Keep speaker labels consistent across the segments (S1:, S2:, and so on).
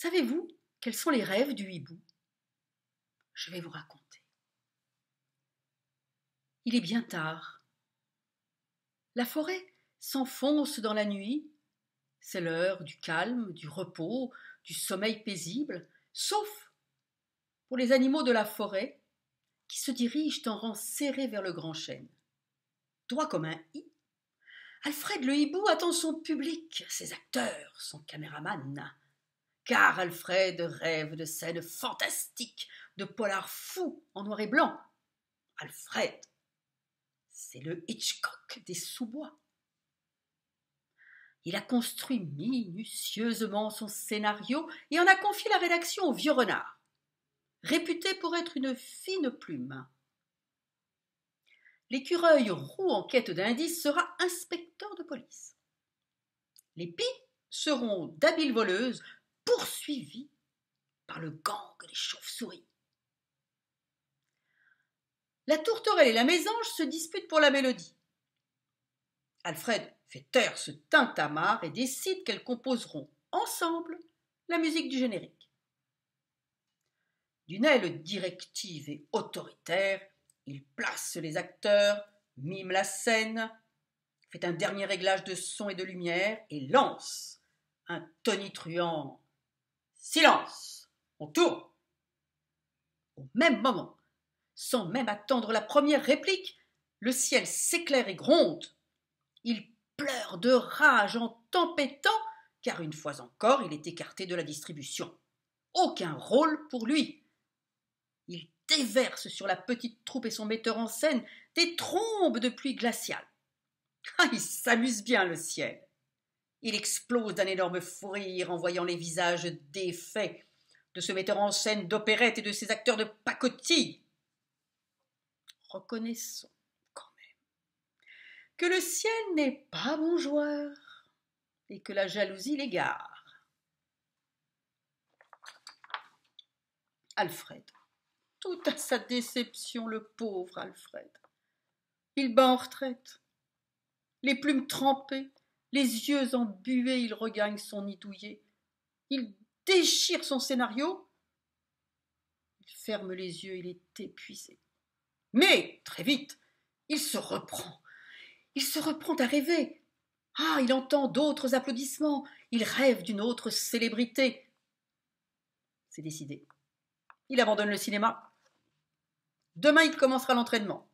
S1: Savez-vous quels sont les rêves du hibou? Je vais vous raconter. Il est bien tard. La forêt s'enfonce dans la nuit. C'est l'heure du calme, du repos, du sommeil paisible, sauf pour les animaux de la forêt qui se dirigent en rang serré vers le grand chêne. Droit comme un i, Alfred le hibou attend son public, ses acteurs, son caméraman. Car Alfred rêve de scènes fantastiques, de polars fous en noir et blanc. Alfred, c'est le Hitchcock des sous-bois. Il a construit minutieusement son scénario et en a confié la rédaction au vieux renard, réputé pour être une fine plume. L'écureuil roux en quête d'indices sera inspecteur de police. Les pies seront d'habiles voleuses poursuivies par le gang des chauves-souris. La tourterelle et la mésange se disputent pour la mélodie. Alfred fait taire ce tintamarre et décide qu'elles composeront ensemble la musique du générique. D'une aile directive et autoritaire, il place les acteurs, mime la scène, fait un dernier réglage de son et de lumière et lance un tonitruant « Silence, on tourne !» Au même moment, sans même attendre la première réplique, le ciel s'éclaire et gronde. Il pleure de rage en tempêtant, car une fois encore, il est écarté de la distribution. Aucun rôle pour lui. Il déverse sur la petite troupe et son metteur en scène des trombes de pluie glaciale. Ah, il s'amuse bien, le ciel. Il explose d'un énorme fou rire en voyant les visages défaits de ce metteur en scène d'opérette et de ses acteurs de pacotille. Reconnaissons quand même que le ciel n'est pas bon joueur et que la jalousie l'égare. Alfred, tout à sa déception, le pauvre Alfred. Il bat en retraite. Les plumes trempées, les yeux embués, il regagne son nid douillet. Il déchire son scénario. Il ferme les yeux, il est épuisé. Mais, très vite, il se reprend. Il se reprend à rêver. Ah, il entend d'autres applaudissements. Il rêve d'une autre célébrité. C'est décidé. Il abandonne le cinéma. Demain, il commencera l'entraînement.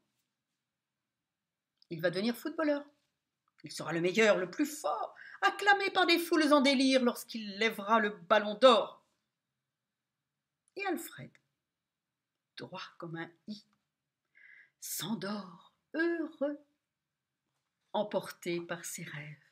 S1: Il va devenir footballeur. Il sera le meilleur, le plus fort, acclamé par des foules en délire lorsqu'il lèvera le ballon d'or. Et Alfred, droit comme un i, s'endort heureux, emporté par ses rêves.